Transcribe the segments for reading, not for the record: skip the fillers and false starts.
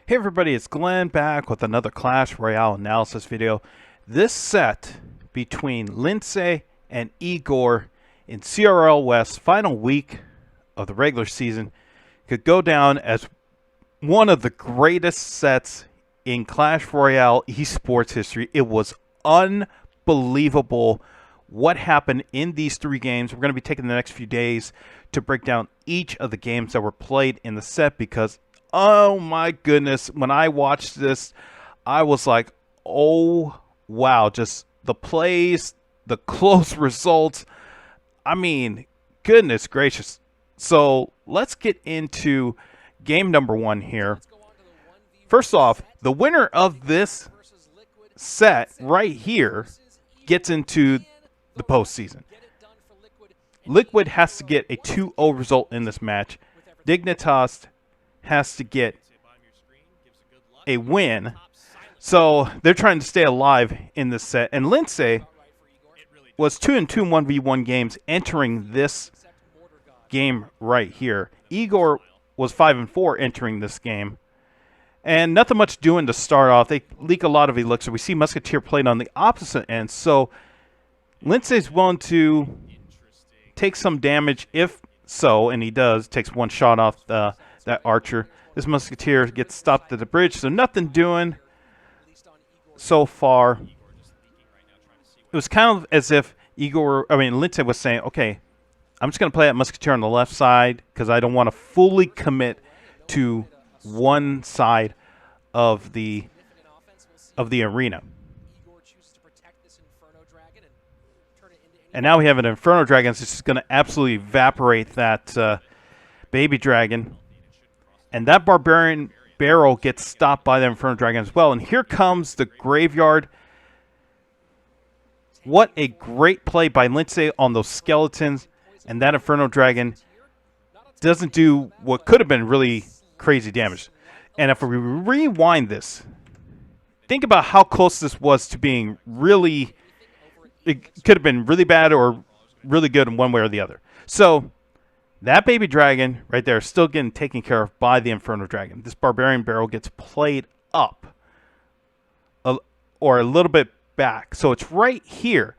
Hey everybody, it's Glenn back with another Clash Royale analysis video. This set between Lince and Egor in CRL West final week of the regular season could go down as one of the greatest sets in Clash Royale esports history. It was unbelievable what happened in these three games. We're going to be taking the next few days to break down each of the games that were played in the set because oh my goodness, when I watched this, I was like, oh wow, just the plays, the close results. I mean, goodness gracious. So let's get into game number one here. First off, the winner of this set right here gets into the postseason. Liquid has to get a 2-0 result in this match. Dignitas has to get a win. So they're trying to stay alive in this set. And Lince was 2-2 in 1v1 games entering this game right here. Egor was 5-4 entering this game. And nothing much doing to start off. They leak a lot of elixir. We see Musketeer played on the opposite end. So Lince is willing to take some damage if so, and he does. Takes one shot off that archer. This Musketeer gets stopped at the bridge, so nothing doing so far. It was kind of as if Lince was saying, okay, I'm just going to play that Musketeer on the left side because I don't want to fully commit to one side of the arena. And now we have an Inferno Dragon that's just going to absolutely evaporate that baby dragon. And that Barbarian Barrel gets stopped by the Inferno Dragon as well. And here comes the Graveyard. What a great play by Lince on those skeletons. And that Inferno Dragon doesn't do what could have been really crazy damage. And if we rewind this, think about how close this was to being really... It could have been really bad or really good in one way or the other. So that baby dragon right there is still getting taken care of by the Inferno Dragon. This Barbarian Barrel gets played up or a little bit back. So it's right here.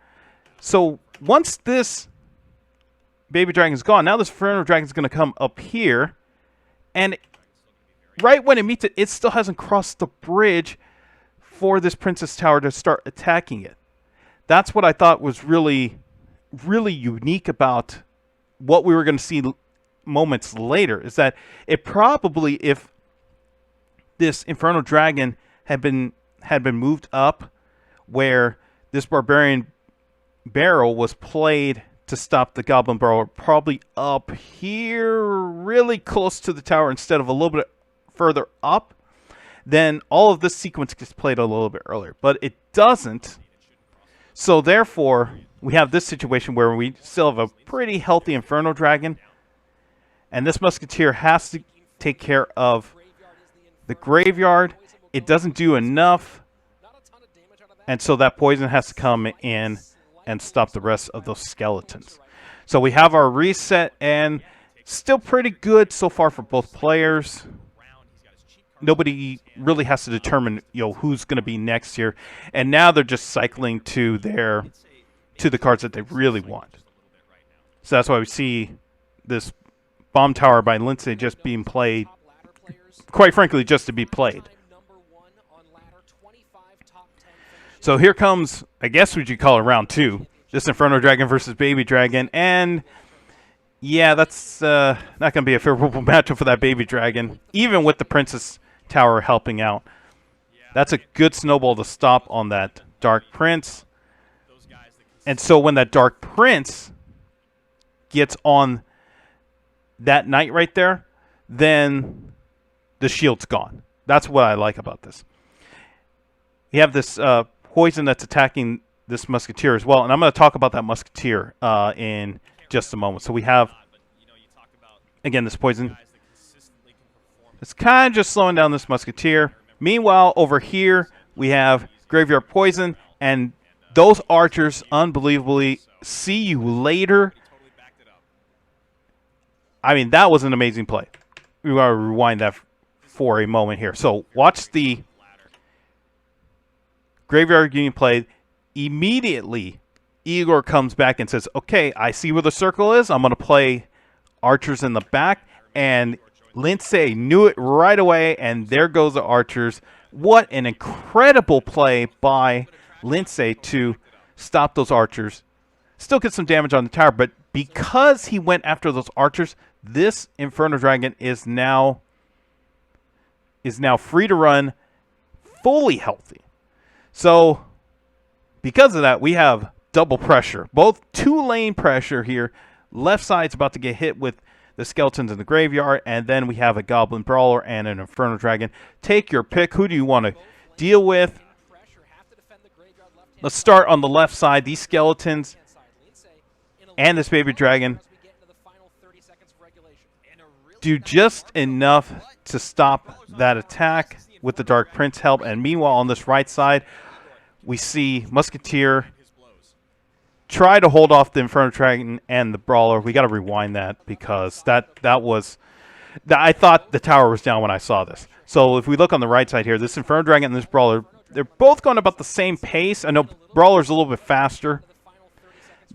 So once this baby dragon is gone, now this Inferno Dragon is going to come up here. And right when it meets it, it still hasn't crossed the bridge for this Princess Tower to start attacking it. That's what I thought was really, really unique about what we were going to see moments later, is that it probably, if this Inferno Dragon had been moved up where this Barbarian Barrel was played to stop the Goblin Barrel, probably up here really close to the tower instead of a little bit further up, then all of this sequence gets played a little bit earlier. But it doesn't. So therefore, we have this situation where we still have a pretty healthy Inferno Dragon. And this Musketeer has to take care of the Graveyard. It doesn't do enough. And so that poison has to come in and stop the rest of those skeletons. So we have our reset, and still pretty good so far for both players. Nobody really has to determine, who's going to be next here. And now they're just cycling to the cards that they really want. So that's why we see this Bomb Tower by Lince just being played, quite frankly, just to be played. So here comes, I guess what you call it, round two. This Inferno Dragon versus Baby Dragon. And yeah, that's not going to be a favorable matchup for that Baby Dragon, even with the Princess Tower helping out. That's a good snowball to stop on that Dark Prince. And so when that Dark Prince gets on that knight right there, then the shield's gone. That's what I like about this. You have this poison that's attacking this Musketeer as well. And I'm going to talk about that Musketeer in just a moment. So we have, again, this poison. It's kind of just slowing down this Musketeer. Meanwhile, over here, we have Graveyard Poison, and those archers, unbelievably, see you later. I mean, that was an amazing play. We want to rewind that for a moment here. So watch the Graveyard Union play. Immediately, Egor comes back and says, okay, I see where the circle is. I'm going to play archers in the back. And Lince knew it right away, and there goes the archers. What an incredible play by Lince to stop those archers. Still get some damage on the tower, but because he went after those archers, this Inferno Dragon is now free to run, fully healthy. So because of that, we have double pressure. Both two-lane pressure here. Left side's about to get hit with the skeletons in the graveyard, and then we have a Goblin Brawler and an Inferno Dragon. Take your pick. Who do you want to deal with? Let's start on the left side. These skeletons and this baby dragon do just enough to stop that attack with the Dark Prince help. And meanwhile, on this right side, we see Musketeer try to hold off the Inferno Dragon and the Brawler. We got to rewind that because that was... I thought the tower was down when I saw this. So if we look on the right side here, this Inferno Dragon and this Brawler, they're both going about the same pace. I know Brawler's a little bit faster.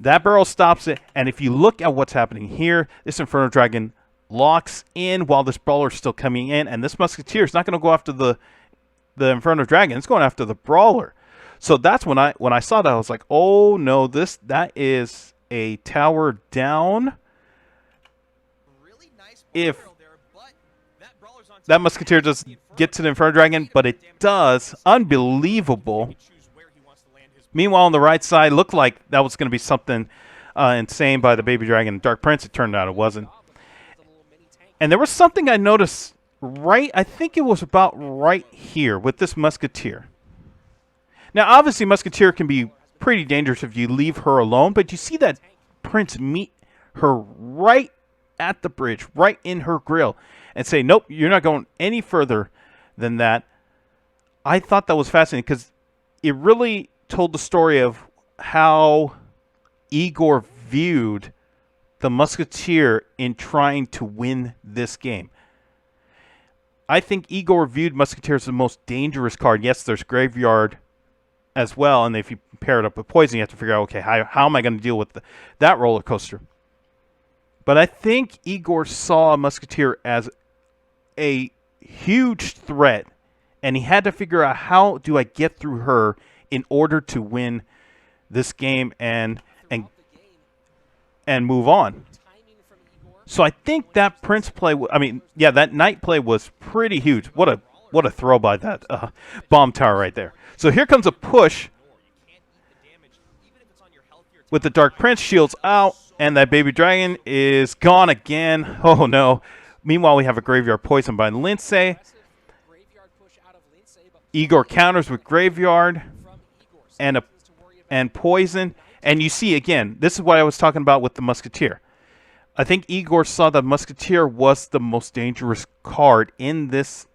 That barrel stops it, and if you look at what's happening here, this Inferno Dragon locks in while this Brawler's still coming in, and this Musketeer is not going to go after the Inferno Dragon. It's going after the Brawler. So that's when I saw that, I was like, oh no, that is a tower down. If that Musketeer does get to the Inferno Dragon, but it does. Unbelievable. Meanwhile, on the right side, looked like that was going to be something insane by the Baby Dragon and Dark Prince. It turned out it wasn't. And there was something I noticed I think it was about right here with this Musketeer. Now, obviously, Musketeer can be pretty dangerous if you leave her alone, but you see that Prince meet her right at the bridge, right in her grill, and say, nope, you're not going any further than that. I thought that was fascinating because it really told the story of how Egor viewed the Musketeer in trying to win this game. I think Egor viewed Musketeer as the most dangerous card. Yes, there's Graveyard as well, and if you pair it up with Poison, you have to figure out, okay, how am I going to deal with that roller coaster? But I think Egor saw Musketeer as a huge threat, and he had to figure out, how do I get through her in order to win this game and move on. So I think that Prince play, that Knight play was pretty huge. What a throw by that bomb tower right there. So here comes a push with the Dark Prince, shields out, and that Baby Dragon is gone again. Oh no. Meanwhile, we have a Graveyard Poison by Lince. Egor counters with Graveyard and Poison. And you see, again, this is what I was talking about with the Musketeer. I think Egor saw that Musketeer was the most dangerous card in this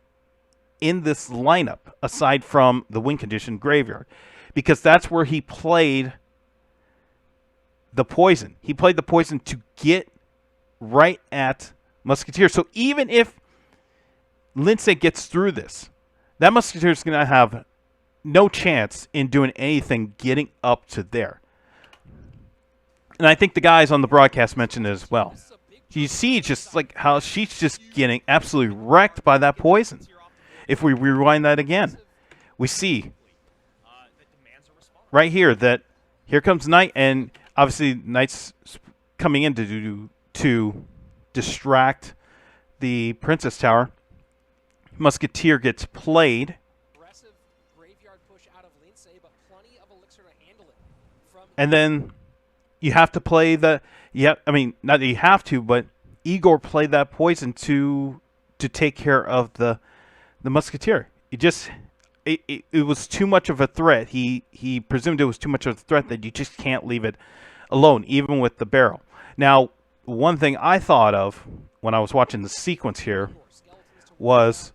lineup, aside from the win condition Graveyard, because that's where he played the Poison. He played the Poison to get right at Musketeer. So even if Lince gets through this, that Musketeer is going to have no chance in doing anything getting up to there. And I think the guys on the broadcast mentioned it as well. You see just like how she's just getting absolutely wrecked by that Poison. If we rewind that again, we see right here that here comes Knight, and obviously Knight's coming in to distract the Princess Tower. Musketeer gets played. And then you have to play not that you have to, but Egor played that Poison to take care of the Musketeer. It was too much of a threat. He presumed it was too much of a threat that you just can't leave it alone, even with the barrel. Now, one thing I thought of when I was watching the sequence here was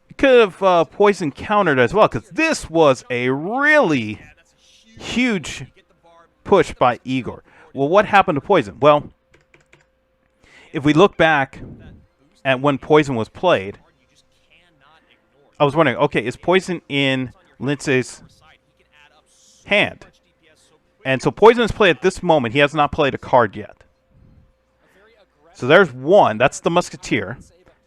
you could have Poison countered as well, because this was a really huge push by Egor. Well, what happened to Poison? Well, if we look back at when Poison was played, I was wondering, okay, is poison in Lince's hand? And so poison is played at this moment. He has not played a card yet. So there's one. That's the Musketeer.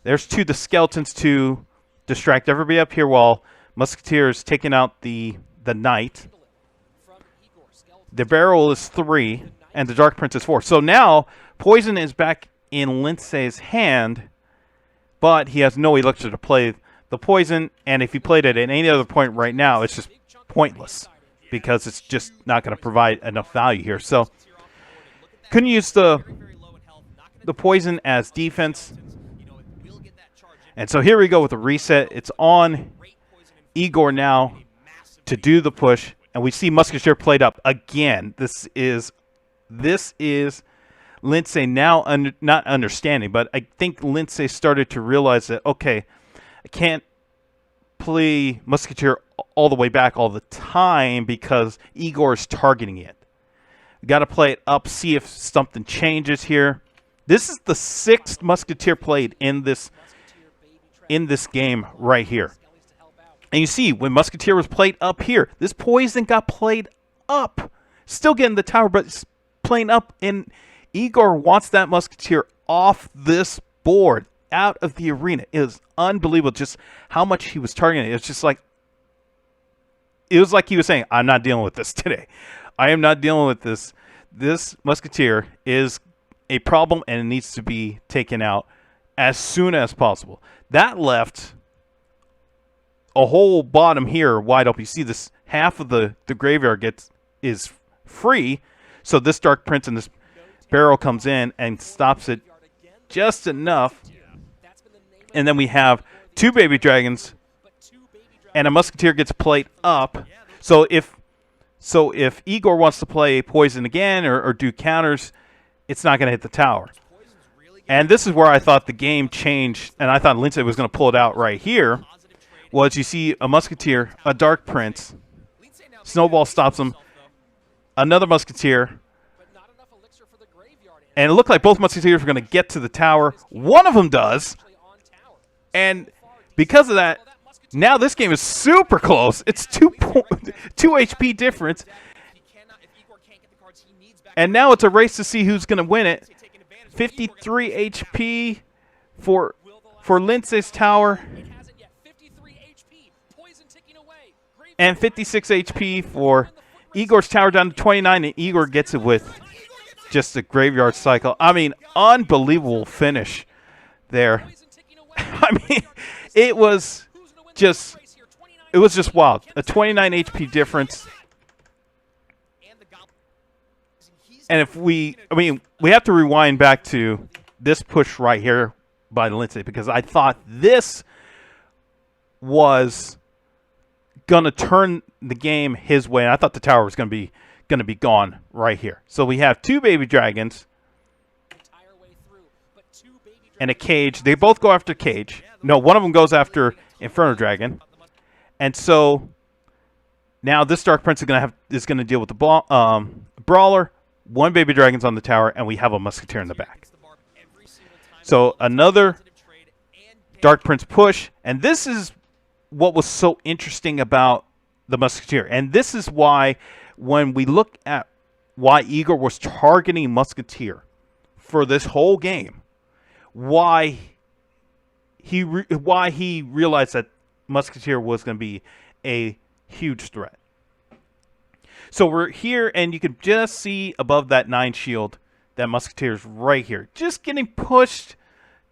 There's two, the Skeletons, to distract everybody up here while Musketeer is taking out the Knight. The Barrel is 3, and the Dark Prince is 4. So now poison is back in Lince's hand, but he has no elixir to play the poison, and if he played it at any other point right now, it's just pointless because it's just not going to provide enough value here. So couldn't use the poison as defense. And so here we go with the reset. It's on Egor now to do the push, and we see Musketeer played up again. This is Lince now not understanding, but I think Lince started to realize that, okay, I can't play Musketeer all the way back all the time because Egor is targeting it. Got to play it up, see if something changes here. This is the 6th Musketeer played in this game right here. And you see, when Musketeer was played up here, this poison got played up. Still getting the tower, but it's playing up. And Egor wants that Musketeer off this board, out of the arena. It was unbelievable just how much he was targeting it. It's just like, it was like he was saying, I'm not dealing with this today. I am not dealing with this. This Musketeer is a problem, and it needs to be taken out as soon as possible. That left a whole bottom here wide open. You see this half of the graveyard is free. So this Dark Prince and this Barrel comes in and stops it just enough. And then we have 2 baby dragons and a Musketeer gets played up. So if Egor wants to play poison again or do counters, it's not going to hit the tower. And this is where I thought the game changed, and I thought Lince was going to pull it out right here, was you see a Musketeer, a Dark Prince, Snowball stops him, another Musketeer, and it looked like both Musketeers were going to get to the tower. One of them does, and because of that, now this game is super close. It's 2 HP difference, and now it's a race to see who's going to win it. 53 HP for Lince's tower, and 56 HP for Egor's tower, down to 29, and Egor gets it with just a graveyard cycle. I mean, unbelievable finish there. I mean, it was just wild. A 29 HP difference. And we have to rewind back to this push right here by Lince, because I thought this was going to turn the game his way, and I thought the tower was going to be gone right here. So we have 2 baby dragons and a cage. They both go after cage. No, one of them goes after Inferno Dragon. And so now this Dark Prince is going to deal with the Brawler. 1 baby dragon's on the tower, and we have a Musketeer in the back. So another Dark Prince push, and this is what was so interesting about the Musketeer. And this is why, when we look at why Egor was targeting Musketeer for this whole game, why he realized that Musketeer was going to be a huge threat. So we're here, and you can just see above that 9 shield that Musketeer's right here, just getting pushed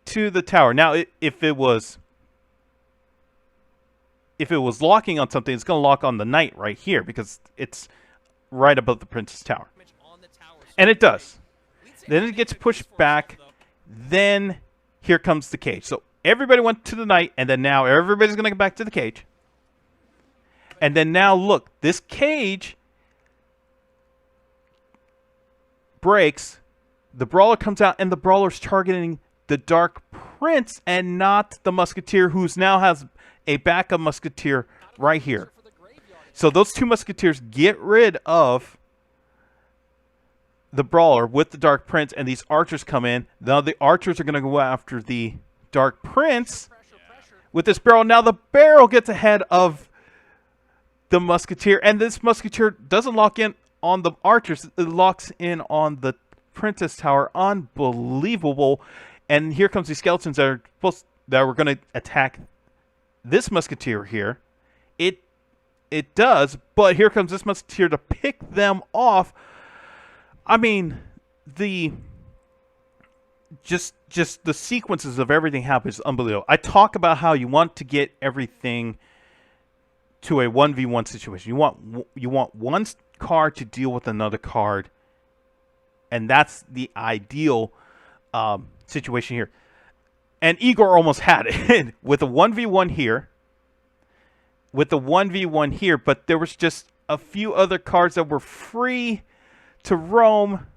to the tower. Now, if it was locking on something, it's going to lock on the Knight right here because it's right above the Prince's tower. And it does. Then it gets pushed back. Then here comes the cage. So everybody went to the Knight, and then now everybody's going to go back to the cage. And then now, look, this cage breaks. The Brawler comes out, and the Brawler's targeting the Dark Prince and not the Musketeer, who's now has a backup Musketeer right here. So those 2 Musketeers get rid of the Brawler with the Dark Prince, and these archers come in. Now the archers are going to go after the Dark Prince, with this barrel. Now the barrel gets ahead of the musketeer, and this musketeer doesn't lock in on the archers. It locks in on the princess tower. Unbelievable. And here comes the skeletons that were going to attack this musketeer here. It does, but here comes this musketeer to pick them off. I mean, just the sequences of everything happens is unbelievable. I talk about how you want to get everything to a 1v1 situation. You want one card to deal with another card, and that's the ideal situation here. And Egor almost had it with a 1v1 here. With the 1v1 here, but there was just a few other cards that were free to roam.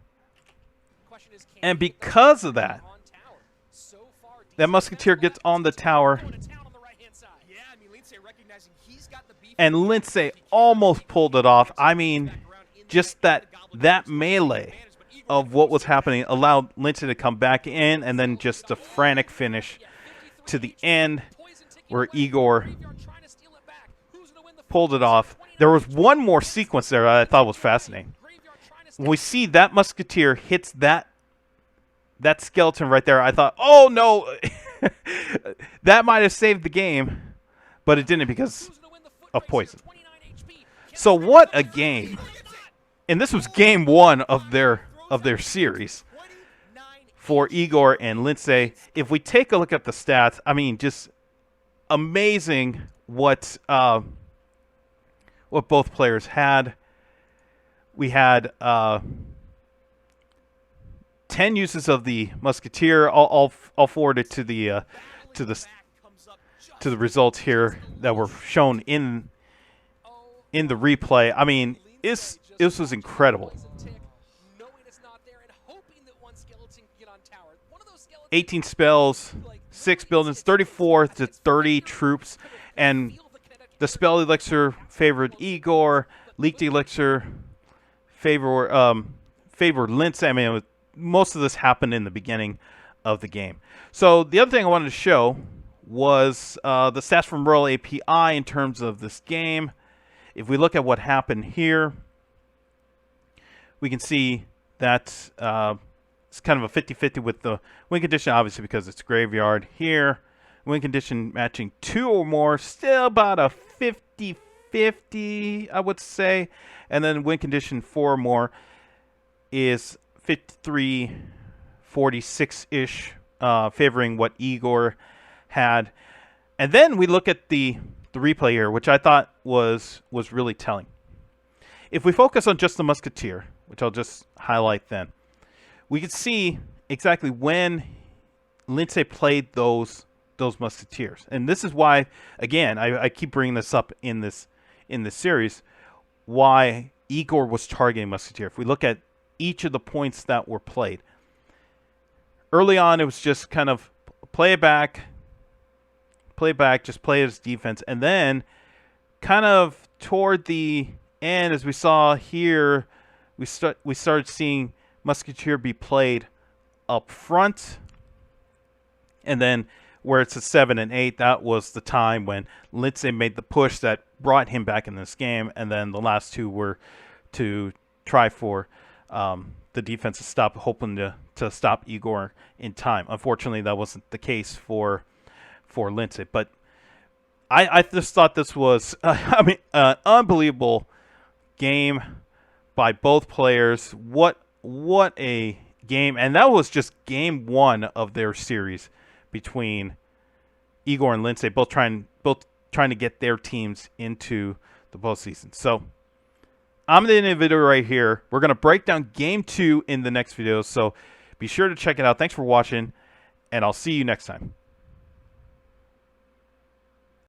And because of that, that musketeer gets on the tower. And Lince almost pulled it off. I mean, just that melee of what was happening allowed Lince to come back in, and then just a frantic finish to the end where Egor pulled it off. There was one more sequence there that I thought was fascinating. When we see that musketeer hits that skeleton right there, I thought, oh no, that might have saved the game, but it didn't because of poison. So what a game. And this was game one of their series for Egor and Lince. If we take a look at the stats, I mean, just amazing what both players had. We had 10 uses of the musketeer. I'll forward it to the results here that were shown in the replay. I mean, this was incredible. 18 spells, 6 buildings, 34 to 30 troops, and the spell elixir favored Egor. Leaked elixir favored Lince. I mean, most of this happened in the beginning of the game. So the other thing I wanted to show was the stats from Royale API in terms of this game. If we look at what happened here, we can see that it's kind of a 50-50 with the win condition, obviously because it's graveyard here. Win condition matching 2 or more, still about a 50-50, I would say. And then win condition 4 or more is 53-46-ish, favoring what Egor had. And then we look at the replay here, which I thought was really telling. If we focus on just the musketeer, which I'll just highlight then, we could see exactly when Lince played those musketeers. And this is why, again, I keep bringing this up in this series, why Egor was targeting musketeer. If we look at each of the points that were played, early on it was just kind of play it back, just play his defense, and then kind of toward the end, as we saw here, we started seeing musketeer be played up front, and then where it's a 7 and 8, that was the time when Lince made the push that brought him back in this game, and then the last two were to try for the defense to stop, hoping to stop Egor in time. Unfortunately, that wasn't the case for Lince, but I just thought this was an unbelievable game by both players. What a game, and that was just game one of their series between Egor and Lince, both trying to get their teams into the postseason. So I'm going to end the video right here. We're going to break down game 2 in the next video, so be sure to check it out. Thanks for watching, and I'll see you next time.